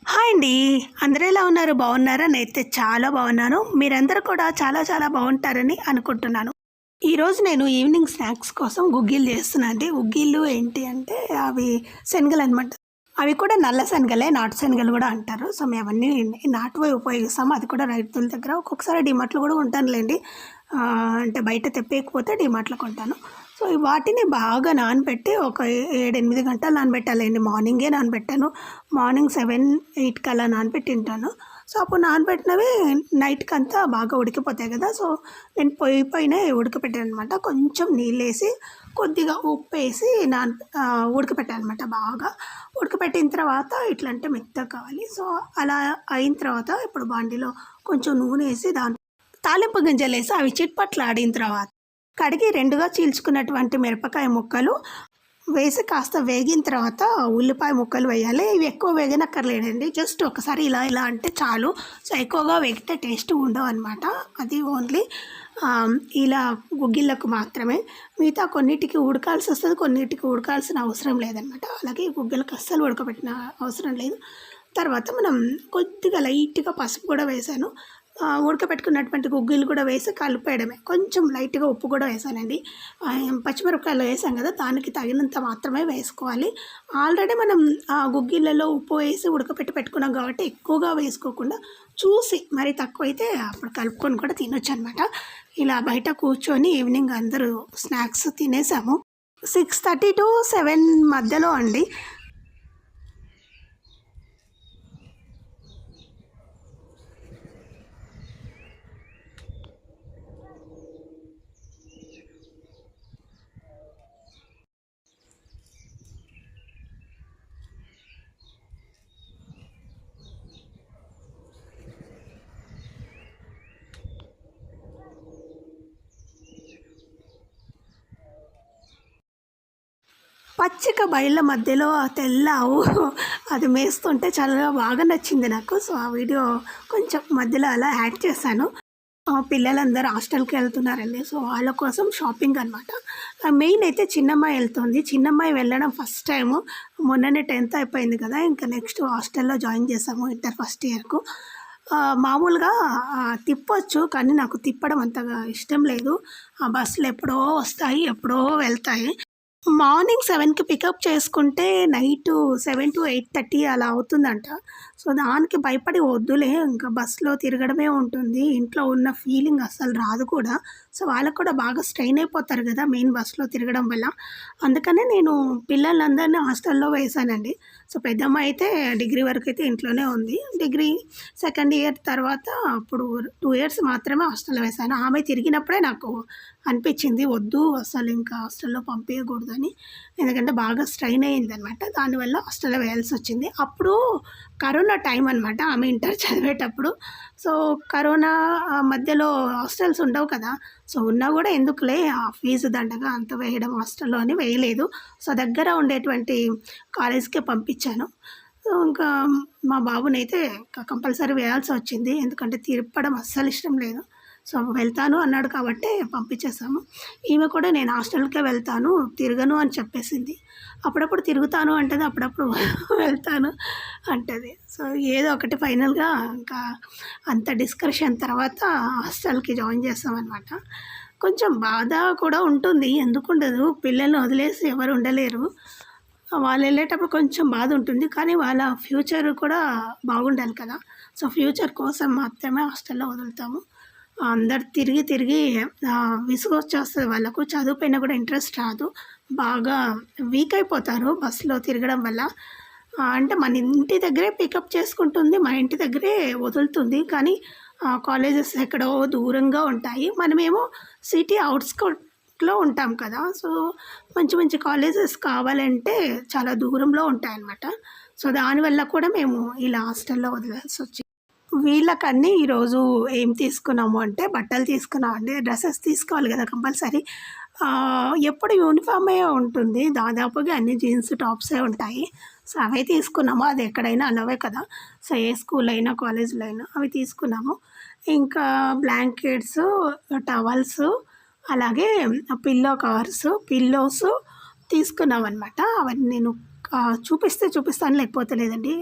Hi అండి. అందరూ ఎలా ఉన్నారు? బాగున్నారా? నేనైతే చాలా బాగున్నాను. మీరందరూ కూడా చాలా చాలా బాగుంటారని అనుకుంటున్నాను. ఈరోజు నేను ఈవినింగ్ స్నాక్స్ కోసం గుగ్గిళ్ళు చేస్తున్నా అండి. గుగ్గిళ్ళు ఏంటి అంటే అవి శనగలనమాట. అవి కూడా నల్ల శనగలే, నాటు శనగలు కూడా అంటారు. సో, మేము అవన్నీ నాటువే ఉపయోగిస్తాము. అది కూడా రైతుల దగ్గర. ఒక్కొక్కసారి డీమార్ట్‌లో కూడా కొంటానులేండి. అంటే బయట తెప్పేయకపోతే డీమార్ట్‌లో కొంటాను. సో, వాటిని బాగా నానబెట్టి ఒక 7, 8 గంటలు నానబెట్టాలండి. మార్నింగే నానబెట్టాను. మార్నింగ్ 7, 8 అలా నానబెట్టింటాను. సో, అప్పుడు నానబెట్టినవి నైట్‌కంతా బాగా ఉడికిపోతాయి కదా! సో, నేను పొయ్యి పైనే ఉడకపెట్టాననమాట. కొంచెం నీళ్ళేసి, కొద్దిగా ఉప్పేసి ఉడకపెట్టాననమాట బాగా. ఉడకపెట్టిన తర్వాత ఇట్లా అంటే మెత్తగా కావాలి. సో, అలా అయిన తర్వాత ఇప్పుడు బాండీలో కొంచెం నూనేసి తాలింపు గింజలేసి అవి చిట్పట్లాడిన తర్వాత కడిగి 2గా చీల్చుకున్నటువంటి మిరపకాయ ముక్కలు వేసి కాస్త వేగిన తర్వాత ఉల్లిపాయ ముక్కలు వేయాలి. ఇవి ఎక్కువ వేగనక్కర్లేదండి. జస్ట్ ఒకసారి ఇలా ఇలా అంటే చాలు. సో, ఎక్కువగా వేగితే టేస్ట్ ఉండవన్నమాట. అది ఓన్లీ ఇలా గుగ్గిళ్ళకు మాత్రమే. మిగతా కొన్నిటికి ఉడకాల్సి వస్తుంది, కొన్నిటికి ఉడకాల్సిన అవసరం లేదనమాట. అలాగే గుగ్గిళ్ళకి అస్సలు ఉడకబెట్టిన అవసరం లేదు. తర్వాత మనం కొద్దిగా లైట్‌గా పసుపు కూడా వేశాను. ఉడకపెట్టుకున్నటువంటి గుగ్గిళ్ళు కూడా వేసి కలిపేయడమే. కొంచెం లైట్‌గా ఉప్పు కూడా వేశానండి. పచ్చిమిరపకాయలు వేసాం కదా! దానికి తగినంత మాత్రమే వేసుకోవాలి. ఆల్రెడీ మనం గుగ్గిళ్ళలో ఉప్పు వేసి పెట్టుకున్నాం కాబట్టి ఎక్కువగా వేసుకోకుండా చూసి మరి తక్కువైతే అప్పుడు కలుపుకొని కూడా తినొచ్చనమాట. ఇలా బయట కూర్చొని ఈవినింగ్ అందరూ స్నాక్స్ తినేసాము. 6:30-7 మధ్యలో అండి. పచ్చిక బయళ్ళ మధ్యలో ఆ తెల్ల ఆవు అది మేస్తుంటే చాలా బాగా నచ్చింది నాకు. సో, ఆ వీడియో కొంచెం మధ్యలో అలా యాడ్ చేశాను. పిల్లలందరూ హాస్టల్‌కి వెళ్తున్నారండి. సో, వాళ్ళ కోసం షాపింగ్ అనమాట. మెయిన్ అయితే చిన్నమ్మాయి వెళ్తుంది. చిన్నమ్మాయి వెళ్ళడం ఫస్ట్ టైము. మొన్ననే 10th అయిపోయింది కదా! ఇంకా నెక్స్ట్ హాస్టల్‌లో జాయిన్ చేశాము ఇంటర్ ఫస్ట్ ఇయర్‌కు. మామూలుగా తిప్పొచ్చు, కానీ నాకు తిప్పడం అంతగా ఇష్టం లేదు. ఆ బస్సులు ఎప్పుడో వస్తాయి, ఎప్పుడో వెళ్తాయి. మార్నింగ్ 7కి పికప్ చేసుకుంటే నైటు 7-8:30 అలా అవుతుందంట. సో, దానికి భయపడి వద్దులే ఇంకా బస్‌లో తిరగడమే ఉంటుంది. ఇంట్లో ఉన్న ఫీలింగ్ అస్సలు రాదు కూడా. సో, వాళ్ళకి కూడా బాగా స్ట్రెయిన్ అయిపోతారు కదా! మెయిన్ బస్‌లో తిరగడం వల్ల. అందుకనే నేను పిల్లలందరినీ హాస్టల్‌లో వేశానండి. సో, పెద్దమ్మాయి అయితే డిగ్రీ వరకైతే ఇంట్లోనే ఉంది. డిగ్రీ సెకండ్ ఇయర్ తర్వాత అప్పుడు 2 ఇయర్స్ మాత్రమే హాస్టల్‌లో వేశాను. ఆమె తిరిగినప్పుడే నాకు అనిపించింది వద్దు అసలు ఇంకా హాస్టల్‌లో పంపియకూడదని. ఎందుకంటే బాగా స్ట్రెయిన్ అయ్యిందనమాట. దానివల్ల హాస్టల్‌లో వేయాల్సొచ్చింది. అప్పుడు కరోనా టైం అనమాట. ఆమె ఇంటర్ చదివేటప్పుడు. సో, కరోనా మధ్యలో హాస్టల్స్ ఉండవు కదా! సో, ఉన్నా కూడా ఎందుకులే ఆ ఫీజు దండగా అంత వేయడం హాస్టల్‌లో అని వేయలేదు. సో, దగ్గర ఉండేటువంటి కాలేజ్‌కే పంపించాను. సో, ఇంకా మా బాబునైతే కంపల్సరీ వేయాల్సొచ్చింది. ఎందుకంటే తిప్పడం అస్సలు ఇష్టం లేదు. సో, వెళ్తాను అన్నాడు కాబట్టే పంపించేసాము. ఈమె కూడా నేను హాస్టల్‌కే వెళ్తాను, తిరగను అని చెప్పేసింది. అప్పుడప్పుడు తిరుగుతాను అంటది, అప్పుడప్పుడు వెళ్తాను అంటది. సో, ఏదో ఒకటి ఫైనల్‌గా ఇంకా అంత డిస్కషన్ తర్వాత హాస్టల్‌కి జాయిన్ చేశామనమాట. కొంచెం బాధ కూడా ఉంటుంది. ఎందుకుండదు? పిల్లల్ని వదిలేసి ఎవరు ఉండలేరు. వాళ్ళెళ్ళేటప్పుడు కొంచెం బాధుంటుంది. కానీ వాళ్ళ ఫ్యూచర్ కూడా బాగుండాలి కదా! సో, ఫ్యూచర్ కోసం మాత్రమే హాస్టల్‌లో వదులుతాము. అందరు తిరిగి తిరిగి విసుగొచ్చేస్తది వాళ్ళకు. చదువు పైన కూడా ఇంట్రెస్ట్ రాదు. బాగా వీక్ అయిపోతారు బస్సులో తిరగడం వల్ల. అంటే మన ఇంటి దగ్గరే పికప్ చేసుకుంటుంది. మన ఇంటి దగ్గరే వదులుతుంది. కానీ కాలేజెస్ ఎక్కడో దూరంగా ఉంటాయి. మనమేమో సిటీ ఔట్‌స్కర్ట్‌లో ఉంటాం కదా! సో, మంచి మంచి కాలేజెస్ కావాలంటే చాలా దూరంలో ఉంటాయన్నమాట. సో, దానివల్ల కూడా మేము ఇలా హాస్టల్‌లో వదిలాల్సొచ్చింది. వీళ్ళకన్నీ ఈరోజు ఏం తీసుకున్నాము అంటే బట్టలు తీసుకున్నామండి. డ్రెసెస్ తీసుకోవాలి కదా కంపల్సరీ. ఎప్పుడు యూనిఫామే ఉంటుంది. దాదాపుగా అన్ని జీన్స్ టాప్సే ఉంటాయి. సో, అవే తీసుకున్నాము. అది ఎక్కడైనా అలవే కదా! సో, ఏ స్కూల్ అయినా, కాలేజ్‌లో అయినా అవి తీసుకున్నాము. ఇంకా బ్లాంకెట్స్, టవల్స్, అలాగే పిల్లో కవర్స్, పిల్లోస్ తీసుకున్నామనమాట. అవన్నీ నేను చూపిస్తే చూపిస్తాను, లేకపోతే లేదండి.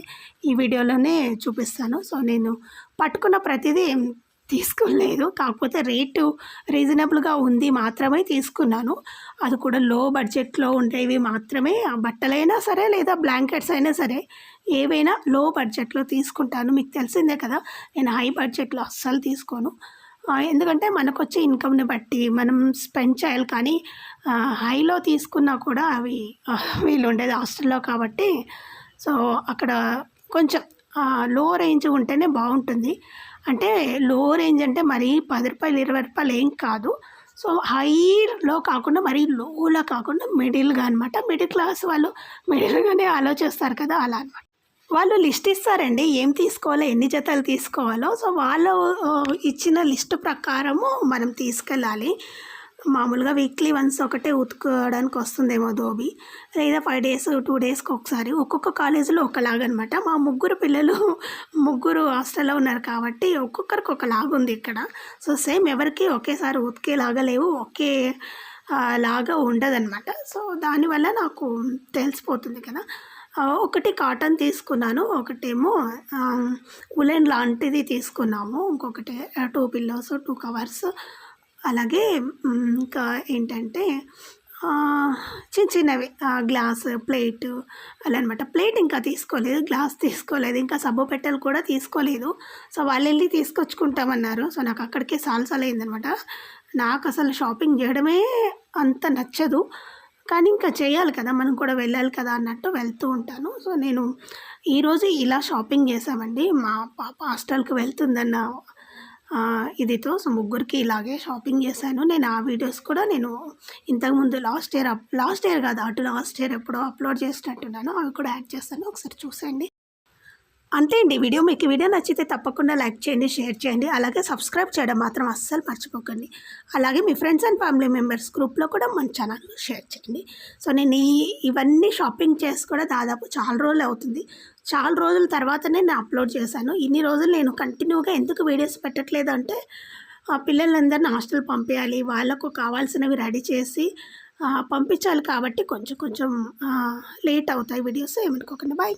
ఈ వీడియోలోనే చూపిస్తాను. సో, నేను పట్టుకున్న ప్రతిదీ ఏం తీసుకోలేదు. కాకపోతే రేటు రీజనబుల్‌గా ఉంది మాత్రమే తీసుకున్నాను. అది కూడా లో బడ్జెట్‌లో ఉండేవి మాత్రమే. ఆ బట్టలైనా సరే లేదా బ్లాంకెట్స్ అయినా సరే ఏవైనా లో బడ్జెట్‌లో తీసుకుంటాను. మీకు తెలిసిందే కదా! నేను హై బడ్జెట్‌లో అస్సలు తీసుకోను. ఎందుకంటే మనకొచ్చే ఇన్‌కమ్‌ని బట్టి మనం స్పెండ్ చేయాలి. కానీ హైలో తీసుకున్నా కూడా అవి వీలుండేది హాస్టల్‌లో కాబట్టి, సో, అక్కడ కొంచెం లో రేంజ్ ఉంటేనే బావుంటుంది. అంటే లో రేంజ్ అంటే మరీ రూ. 10, రూ. 20 ఏం కాదు. సో, హైలో కాకుండా మరీ లోలో కాకుండా మిడిల్‌గా అనమాట. మిడిల్ క్లాస్ వాళ్ళు మిడిల్‌గానే ఆలోచిస్తారు కదా! అలా అనమాట. వాళ్ళు లిస్ట్ ఇస్తారండి. ఏం తీసుకోవాలో, ఎన్ని జతలు తీసుకోవాలో. సో, వాళ్ళు ఇచ్చిన లిస్ట్ ప్రకారము మనం తీసుకెళ్ళాలి. మామూలుగా వీక్లీ వన్స్ ఒకటే ఉతుకోవడానికి వస్తుందేమో ధోబీ. లేదా 5 డేస్, 2 డేస్‌కి ఒకసారి. ఒక్కొక్క కాలేజీలో ఒకలాగనమాట. మా ముగ్గురు పిల్లలు ముగ్గురు హాస్టల్‌లో ఉన్నారు కాబట్టి ఒక్కొక్కరికి ఒకలాగుంది ఇక్కడ. సో, సేమ్ ఎవరికీ ఒకేసారి ఉతికేలాగా లేవు. ఒకే లాగా ఉండదనమాట. సో, దానివల్ల నాకు తెలిసిపోతుంది కదా! ఒకటి కాటన్ తీసుకున్నాను. ఒకటేమో ఉలెన్ లాంటిది తీసుకున్నాము. ఇంకొకటి 2 పిల్లోస్, 2 కవర్స్. అలాగే ఇంకా ఏంటంటే చిన్న చిన్నవి గ్లాస్, ప్లేటు అలా అనమాట. ప్లేట్ ఇంకా తీసుకోలేదు. గ్లాస్ తీసుకోలేదు. ఇంకా సబ్బు పెట్టెలు కూడా తీసుకోలేదు. సో, వాళ్ళెళ్ళి తీసుకొచ్చుకుంటామన్నారు. సో, నాకు అక్కడికే సాలసాలయిందనమాట. నాకసలు షాపింగ్ జేయడమే అంత నచ్చదు. కానీ ఇంకా చేయాలి కదా! మనం కూడా వెళ్ళాలి కదా అన్నట్టు వెళ్తూ ఉంటాను. సో, నేను ఈరోజు ఇలా షాపింగ్ చేశామండి. మా పాప హాస్టల్‌కి వెళ్తుందన్న ఇదితో. సో, ముగ్గురికి ఇలాగే షాపింగ్ చేశాను. నేను ఆ వీడియోస్ కూడా నేను ఇంతకుముందు లాస్ట్ ఇయర్ కాదు, లాస్ట్ ఇయర్ ఎప్పుడో అప్లోడ్ చేసినట్టున్నాను. అవి కూడా యాడ్ చేస్తాను. ఒకసారి చూసేయండి. అంతే అండి. మీకు ఈ వీడియో నచ్చితే తప్పకుండా లైక్ చేయండి, షేర్ చేయండి. అలాగే సబ్స్క్రైబ్ చేయడం మాత్రం అస్సలు మర్చిపోకండి. అలాగే మీ ఫ్రెండ్స్ అండ్ ఫ్యామిలీ మెంబర్స్ గ్రూప్లో కూడా మన ఛానల్ షేర్ చేయండి. సో, నేను ఇవన్నీ షాపింగ్ చేసి కూడా దాదాపు చాలా రోజులు అవుతుంది. చాలా రోజుల తర్వాతనే నేను అప్లోడ్ చేశాను. ఇన్ని రోజులు నేను కంటిన్యూగా ఎందుకు వీడియోస్ పెట్టట్లేదు అంటే, పిల్లలందరిని హాస్టల్ పంపించాలి, వాళ్ళకు కావాల్సినవి రెడీ చేసి పంపించాలి కాబట్టి కొంచెం లేట్ అవుతాయి వీడియోస్. ఏమనుకోకండి. బాయ్.